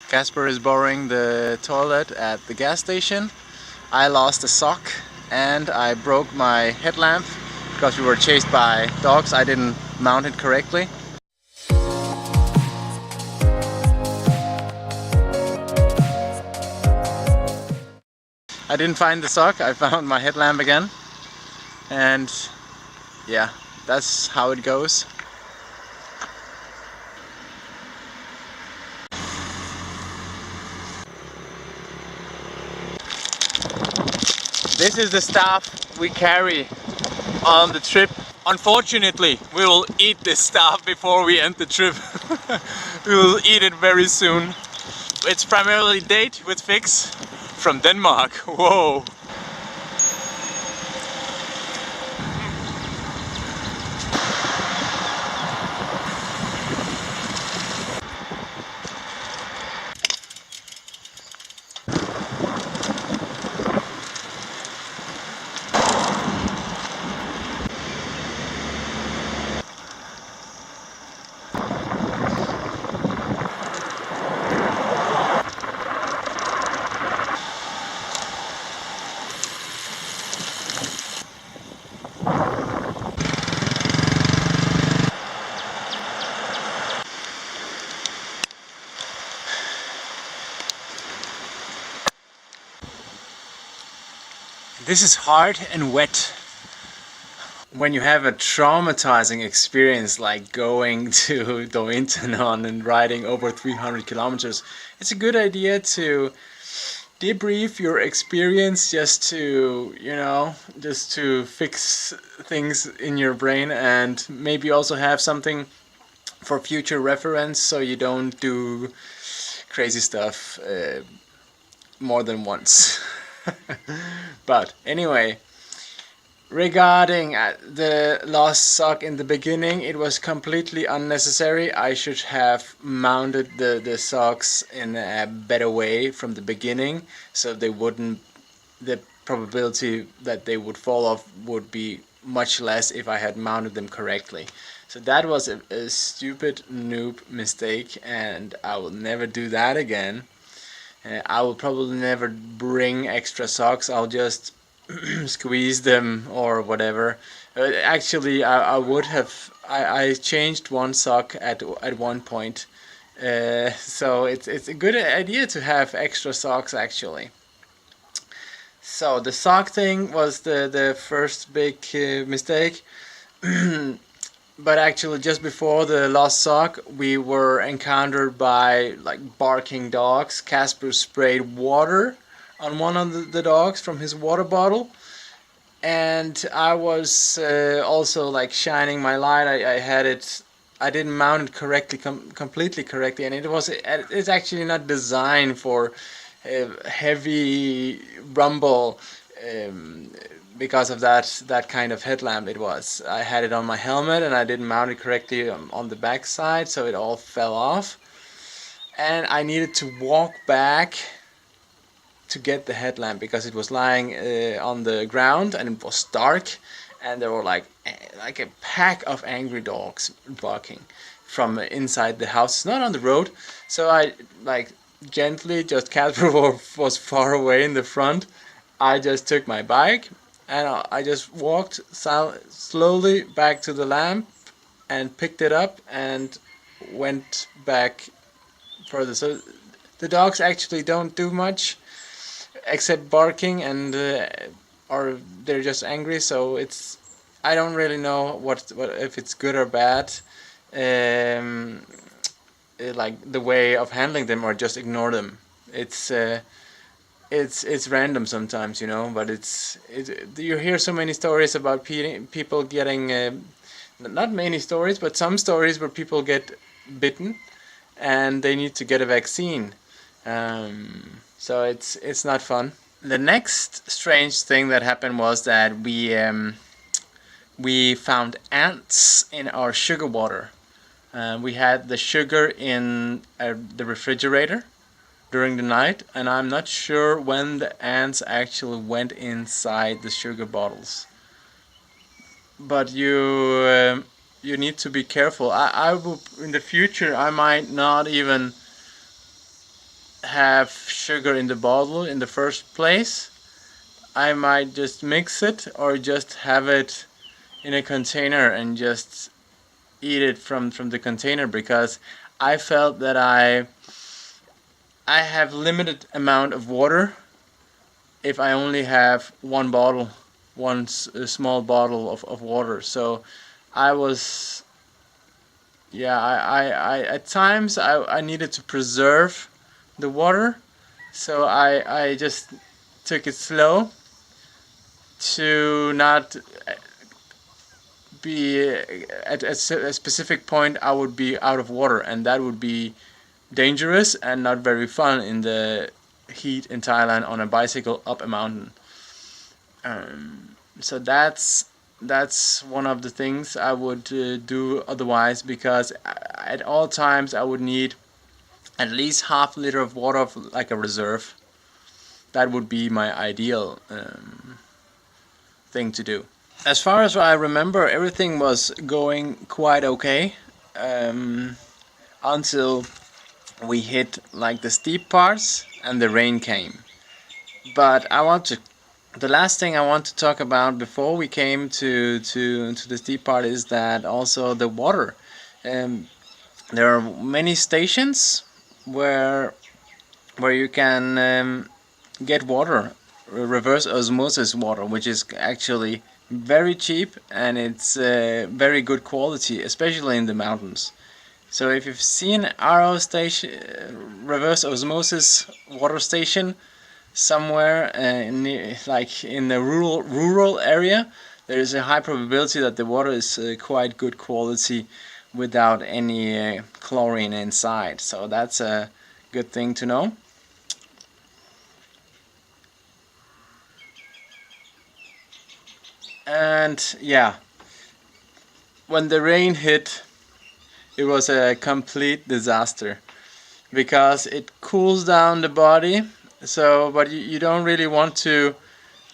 Casper is borrowing the toilet at the gas station. I lost a sock and I broke my headlamp because we were chased by dogs. I didn't mount it correctly. I didn't find the sock, I found my headlamp again. And yeah, that's how it goes. This is the stuff we carry on the trip. Unfortunately, we will eat this stuff before we end the trip. We will eat it very soon. It's primarily date with Fix from Denmark. Whoa! This is hard and wet. When you have a traumatizing experience like going to Doi Inthanon and riding over 300 kilometers, it's a good idea to debrief your experience just to, just to fix things in your brain and maybe also have something for future reference so you don't do crazy stuff more than once. But anyway, regarding the lost sock in the beginning, it was completely unnecessary. I should have mounted the socks in a better way from the beginning, so they wouldn't, the probability that they would fall off would be much less if I had mounted them correctly. So that was a stupid noob mistake, and I will never do that again. I will probably never bring extra socks. I'll just squeeze them or whatever. Actually, I would have. I changed one sock at one point, so it's a good idea to have extra socks actually. So the sock thing was the first big mistake. But actually, just before the lost sock, we were encountered by like barking dogs. Casper sprayed water on one of the dogs from his water bottle, and I was also like shining my light. I had it. I didn't mount it correctly, completely correctly, and it's actually not designed for heavy rumble. Um, because of that kind of headlamp it was. I had it on my helmet and I didn't mount it correctly on the back side, so it all fell off. And I needed to walk back to get the headlamp because it was lying on the ground and it was dark, and there were like a pack of angry dogs barking from inside the house, not on the road. So I like gently, just Casper was far away in the front. I just took my bike and I just walked slowly back to the lamp and picked it up and went back further. So the dogs actually don't do much except barking, and or they're just angry. So I don't really know what if it's good or bad. Um, like the way of handling them, or just ignore them. It's it's random sometimes, but you hear so many stories about people getting not many stories, but some stories where people get bitten and they need to get a vaccine. So it's not fun. The next strange thing that happened was that we found ants in our sugar water. We had the sugar in the refrigerator during the night, and I'm not sure when the ants actually went inside the sugar bottles. But you need to be careful. I will, in the future, I might not even have sugar in the bottle in the first place, I might just mix it or just have it in a container and just eat it from the container, because I felt that I have limited amount of water if I only have one bottle, small bottle of water. So I was, yeah, I at times I needed to preserve the water, so I just took it slow to not be at a specific point I would be out of water, and that would be dangerous and not very fun in the heat in Thailand on a bicycle up a mountain. So that's one of the things I would do otherwise, because at all times I would need at least half a liter of water, like a reserve. That would be my ideal thing to do. As far as I remember, everything was going quite okay until we hit like the steep parts and the rain came. But the last thing I want to talk about before we came to the steep part is that also the water. Um, there are many stations where you can get water, reverse osmosis water, which is actually very cheap, and it's very good quality, especially in the mountains. So if you've seen RO station, reverse osmosis water station somewhere like in a rural area, there is a high probability that the water is quite good quality without any chlorine inside. So that's a good thing to know. And yeah, when the rain hit, it was a complete disaster, because it cools down the body. So, but you don't really want to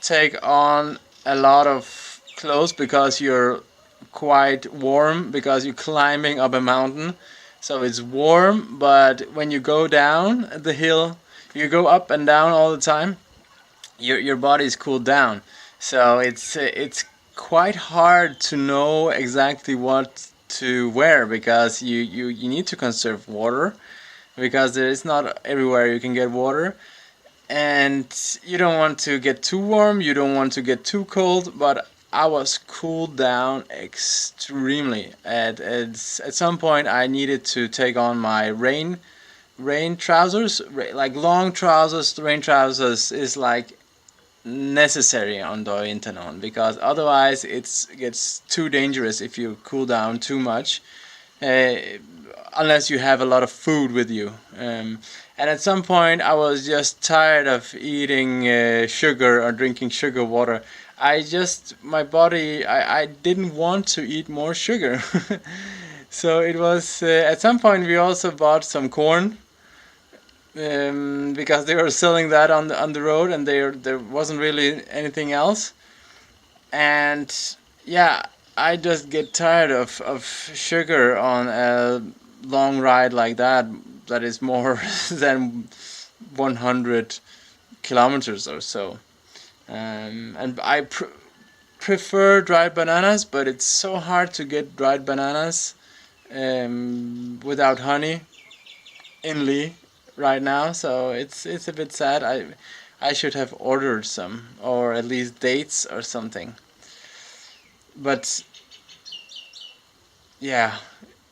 take on a lot of clothes because you're quite warm, because you're climbing up a mountain. So it's warm, but when you go down the hill, you go up and down all the time, your body is cooled down. So it's quite hard to know exactly what to wear, because you need to conserve water, because there is not everywhere you can get water, and you don't want to get too warm, you don't want to get too cold. But I was cooled down extremely. At some point I needed to take on my rain trousers, like long trousers. Rain trousers is like necessary on Doi Inthanon, because otherwise it gets too dangerous if you cool down too much, uh, unless you have a lot of food with you. And at some point I was just tired of eating sugar or drinking sugar water. My body, I didn't want to eat more sugar. So it was, at some point we also bought some corn, because they were selling that on the road, and there wasn't really anything else. And yeah, I just get tired of sugar on a long ride like that, that is more than 100 kilometers or so. And I prefer dried bananas, but it's so hard to get dried bananas without honey in Lee right now, so it's a bit sad. I should have ordered some, or at least dates or something. But yeah,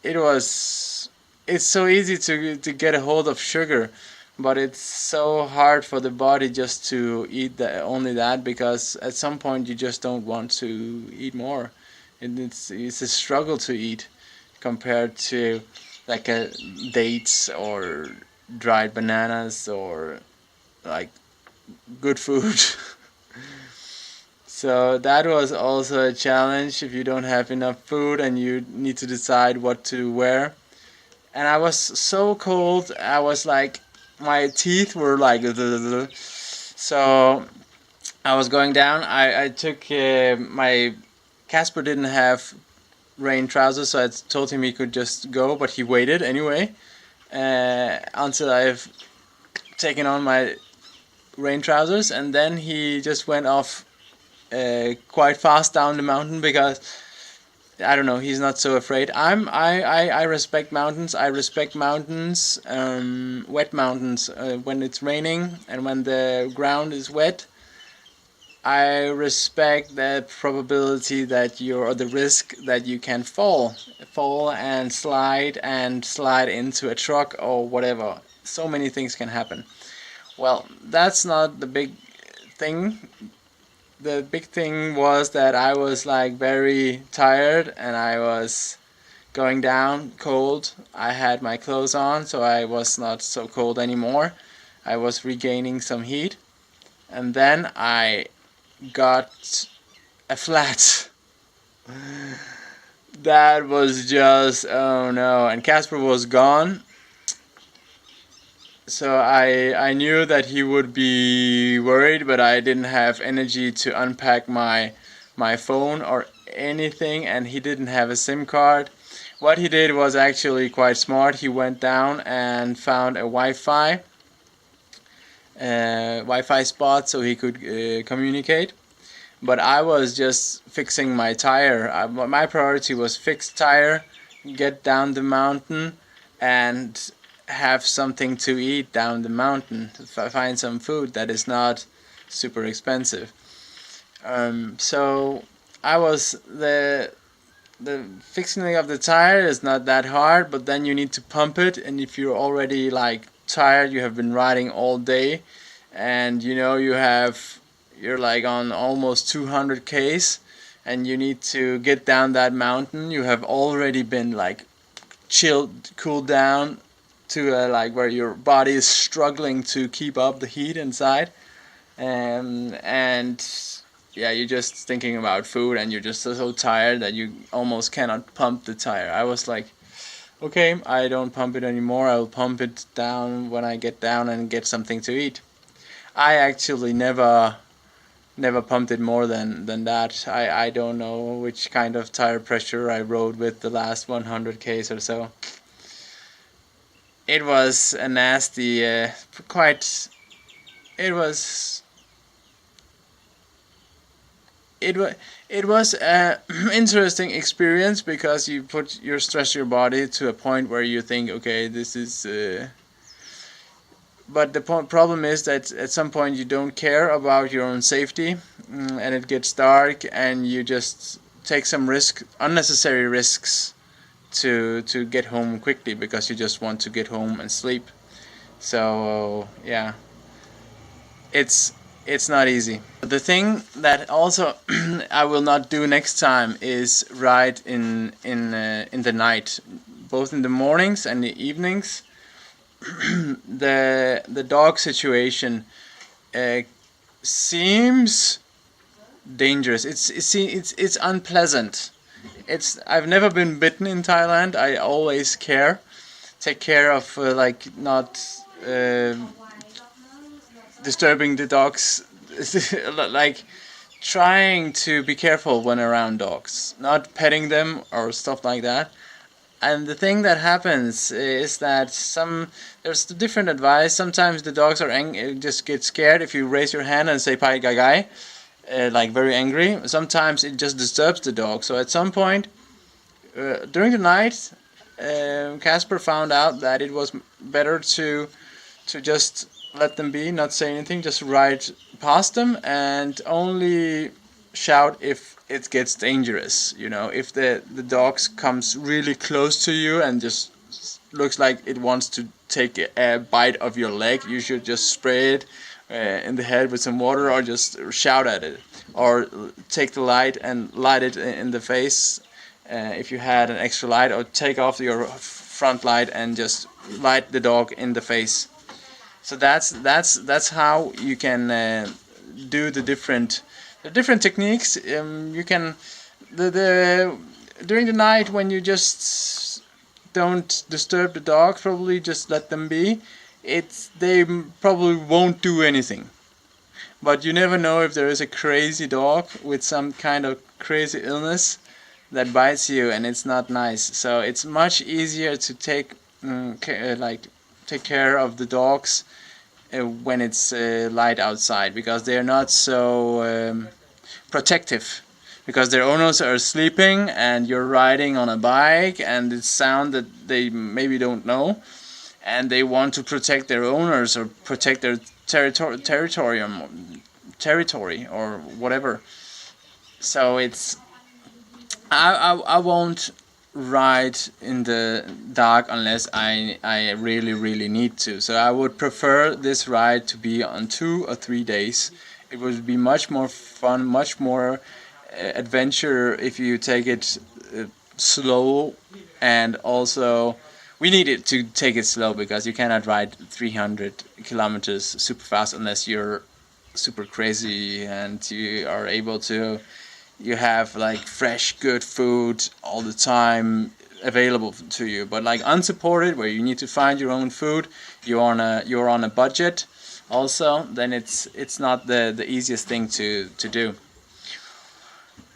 it was. It's so easy to get a hold of sugar, but it's so hard for the body just to eat only that, because at some point you just don't want to eat more, and it's a struggle to eat compared to like dates or dried bananas or like good food. So that was also a challenge if you don't have enough food and you need to decide what to wear. And I was so cold, I was like, my teeth were like, so I was going down. I took my Casper didn't have rain trousers, so I told him he could just go, but he waited anyway until I've taken on my rain trousers, and then he just went off quite fast down the mountain because I don't know, he's not so afraid. I respect mountains. I respect mountains, wet mountains, when it's raining and when the ground is wet. I respect the probability that or the risk that you can fall and slide into a truck or whatever. So many things can happen. Well, that's not the big thing. The big thing was that I was like very tired and I was going down cold. I had my clothes on, so I was not so cold anymore. I was regaining some heat, and then I got a flat. That was just, oh no, and Casper was gone. So I knew that he would be worried, but I didn't have energy to unpack my phone or anything, and he didn't have a SIM card. What he did was actually quite smart. He went down and found a Wi-Fi spot so he could communicate. But I was just fixing my tire. My priority was fix tire, get down the mountain, and have something to eat down the mountain. Find some food that is not super expensive. So I was the fixing of the tire is not that hard, but then you need to pump it, and if you're already like tired, you have been riding all day, and you know you're like on almost 200 k's, and you need to get down that mountain. You have already been like cooled down to like where your body is struggling to keep up the heat inside, and yeah, you're just thinking about food, and you're just so tired that you almost cannot pump the tire. I was like, okay, I don't pump it anymore. I'll pump it down when I get down and get something to eat. I actually never pumped it more than that. I don't know which kind of tire pressure I rode with the last 100 k's or so. It was a nasty, it was it was a interesting experience because you stress your body to a point where you think, okay, this is but the problem is that at some point you don't care about your own safety, and it gets dark and you just take some unnecessary risks to get home quickly because you just want to get home and sleep. So yeah, it's not easy. The thing that also I will not do next time is ride in the night, both in the mornings and the evenings. The dog situation seems dangerous. It's unpleasant. I've never been bitten in Thailand. I always take care of like not disturbing the dogs, like trying to be careful when around dogs, not petting them or stuff like that. And the thing that happens is that there's different advice. Sometimes the dogs just get scared if you raise your hand and say "pai gai gai," like very angry. Sometimes it just disturbs the dog. So at some point during the night, Casper found out that it was better to just let them be, not say anything, just ride past them, and only shout if it gets dangerous. You know, if the dogs comes really close to you and just looks like it wants to take a bite of your leg, you should just spray it in the head with some water, or just shout at it, or take the light and light it in the face if you had an extra light, or take off your front light and just light the dog in the face. So that's how you can do the different techniques. You can during the night, when you just don't disturb the dog, probably just let them be. They probably won't do anything. But you never know if there is a crazy dog with some kind of crazy illness that bites you, and it's not nice. So it's much easier to take care of the dogs when it's light outside, because they're not so protective, because their owners are sleeping and you're riding on a bike and it's sound that they maybe don't know, and they want to protect their owners or protect their territory or whatever. So it's I won't ride in the dark unless I really need to. So I would prefer this ride to be on 2 or 3 days. It would be much more fun, much more adventure if you take it slow. And also we need it to take it slow, because you cannot ride 300 kilometers super fast unless you're super crazy and you are able to, you have like fresh good food all the time available to you. But like unsupported, where you need to find your own food, you're on a budget also, then it's not the easiest thing to do.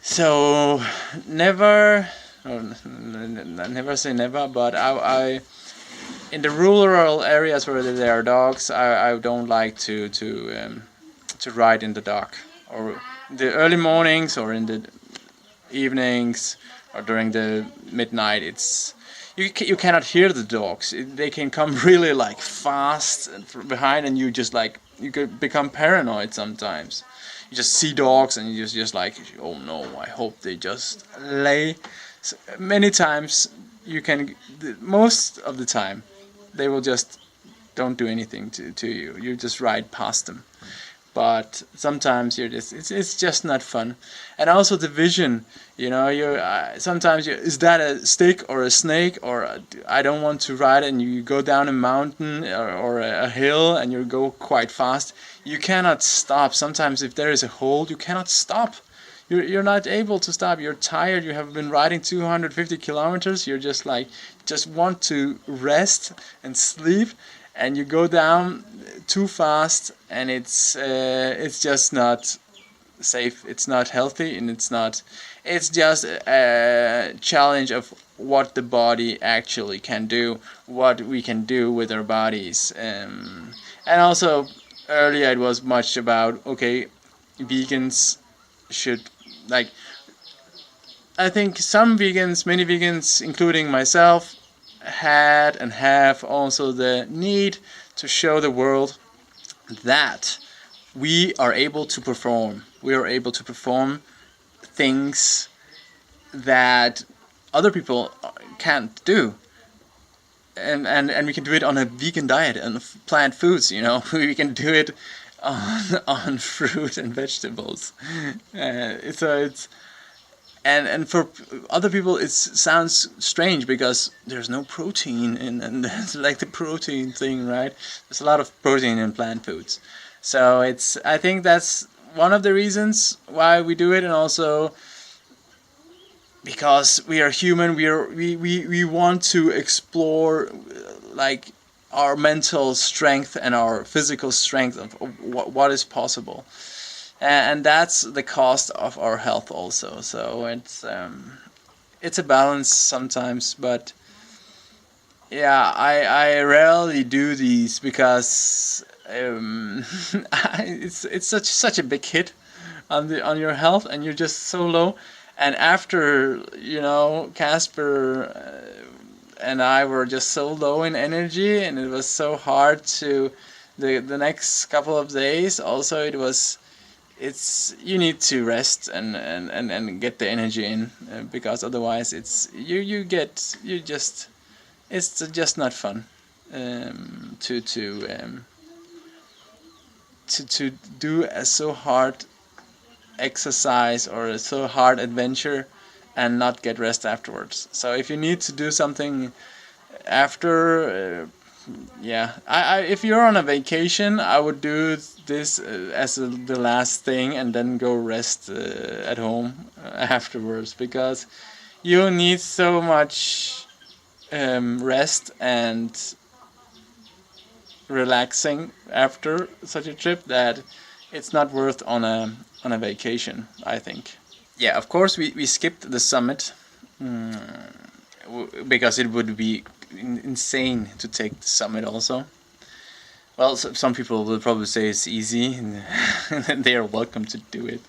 So never, never say never, but I in the rural areas where there are dogs, I don't like to ride in the dark, or the early mornings, or in the evenings, or during the midnight. It's you cannot hear the dogs. They can come really like fast behind, and you just like you could become paranoid sometimes. You just see dogs and you just like, oh no, I hope they just lay. So many times you can, most of the time they will just don't do anything to you. You just ride past them. But sometimes you're just it's just not fun. And also the vision, you sometimes is that a stick or a snake, or I don't want to ride, and you go down a mountain, or a hill, and you go quite fast. You cannot stop. Sometimes if there is a hole, you cannot stop. You're not able to stop. You're tired. You have been riding 250 kilometers. You're just like, just want to rest and sleep, and you go down too fast, and it's just not safe. It's not healthy, and it's just a challenge of what the body actually can do, what we can do with our bodies. And also earlier it was much about, okay, vegans should, like, I think many vegans, including myself, had and have also the need to show the world that we are able to perform. We are able to perform things that other people can't do. And we can do it on a vegan diet and plant foods, we can do it on fruit and vegetables. So it's and for other people it sounds strange, because there's no protein and that's like the protein thing, right? There's a lot of protein in plant foods. So I think that's one of the reasons why we do it. And also because we are human, we want to explore like our mental strength and our physical strength of what is possible. And that's the cost of our health also. So it's a balance sometimes. But yeah, I rarely do these, because it's such a big hit on your health, and you're just so low. And after, Casper and I were just so low in energy, and it was so hard to the next couple of days. Also, you need to rest and get the energy in, because otherwise it's just not fun, to do a so hard exercise or a so hard adventure and not get rest afterwards. So if you need to do something after, yeah, if you're on a vacation, I would do this as the last thing, and then go rest at home afterwards, because you need so much rest and relaxing after such a trip that it's not worth on a vacation, I think. Yeah, of course we skipped the summit, because it would be insane to take the summit also. Well, some people will probably say it's easy, and they are welcome to do it.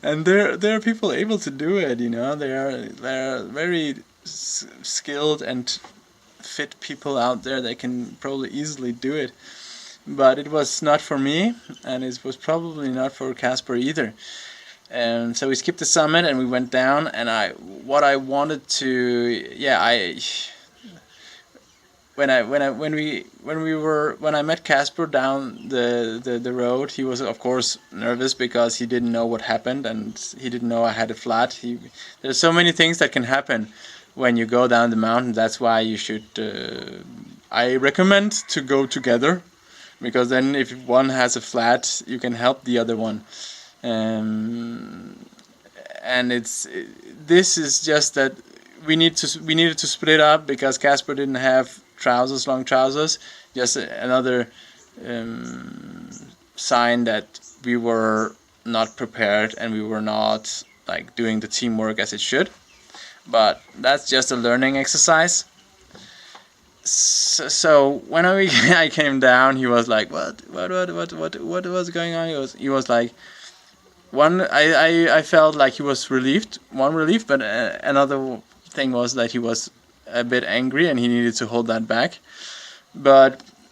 And there are people able to do it. There are very skilled and fit people out there that can probably easily do it. But it was not for me, and it was probably not for Casper either. And so we skipped the summit and we went down. And what I wanted to, when I met Casper down the road, he was of course nervous because he didn't know what happened and he didn't know I had a flat. There's so many things that can happen when you go down the mountain. That's why you should. I recommend to go together, because then if one has a flat, you can help the other one. And this is just that we needed to split up because Casper didn't have long trousers. Just another sign that we were not prepared and we were not like doing the teamwork as it should. But that's just a learning exercise. So when I came down, he was like, what was going on? He was like, I felt like he was relieved, but another thing was that he was a bit angry and he needed to hold that back.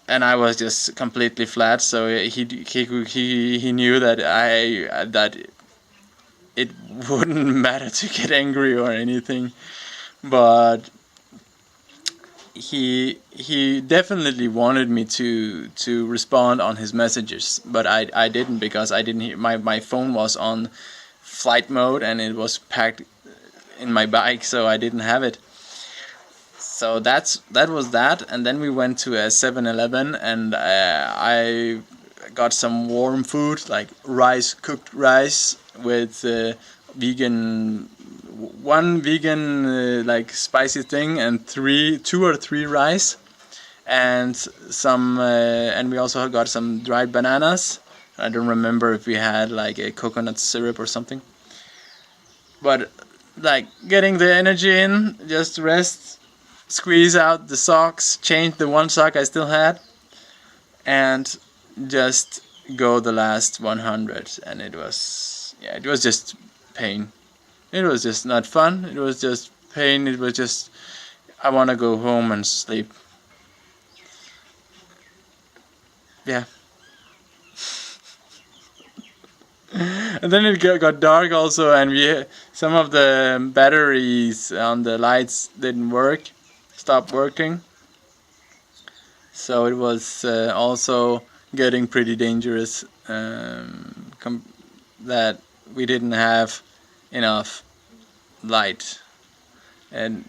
And I was just completely flat, so he knew that that it wouldn't matter to get angry or anything, but he definitely wanted me to respond on his messages, but I didn't, because I didn't hear, my phone was on flight mode and it was packed in my bike, so I didn't have it. So that was that. And then we went to a 7-Eleven and I got some warm food, like cooked rice with one vegan like spicy thing, and 2 or 3 rice, and some and we also got some dried bananas. I don't remember if we had like a coconut syrup or something, but like getting the energy in, just rest, squeeze out the socks, change the one sock I still had, and just go the last 100. And it was just pain. It was just not fun. It was just pain. It was just, I want to go home and sleep. Yeah. And then it got dark also, and some of the batteries on the lights stopped working. So it was also getting pretty dangerous, that we didn't have enough light. And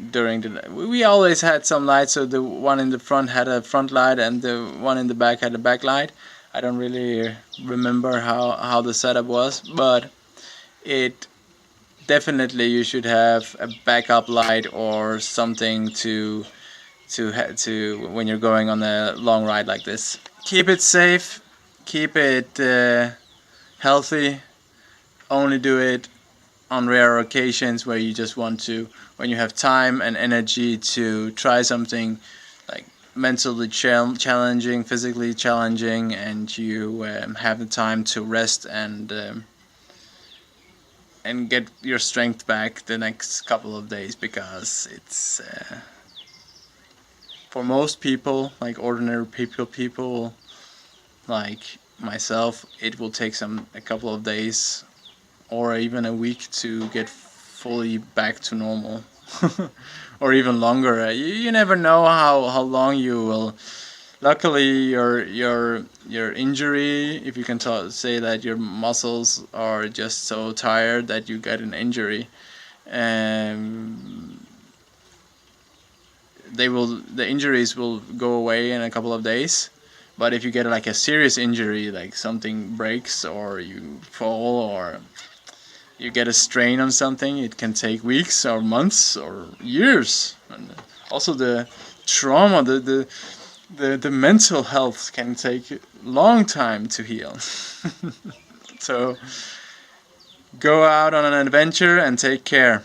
we always had some light, so the one in the front had a front light and the one in the back had a back light. I don't really remember how the setup was, but it definitely, you should have a backup light or something to when you're going on a long ride like this. Keep it safe, keep it healthy. Only do it on rare occasions where you just want to, when you have time and energy to try something like mentally challenging, physically challenging, and you have the time to rest and get your strength back the next couple of days, because it's for most people, like ordinary people like myself, it will take a couple of days or even a week to get fully back to normal. Or even longer. You never know how long you will. Luckily, your injury, if you can say that your muscles are just so tired that you get an injury, the injuries will go away in a couple of days. But if you get like a serious injury, like something breaks or you fall or you get a strain on something, it can take weeks or months or years. And also the trauma, the mental health can take a long time to heal. So go out on an adventure and take care.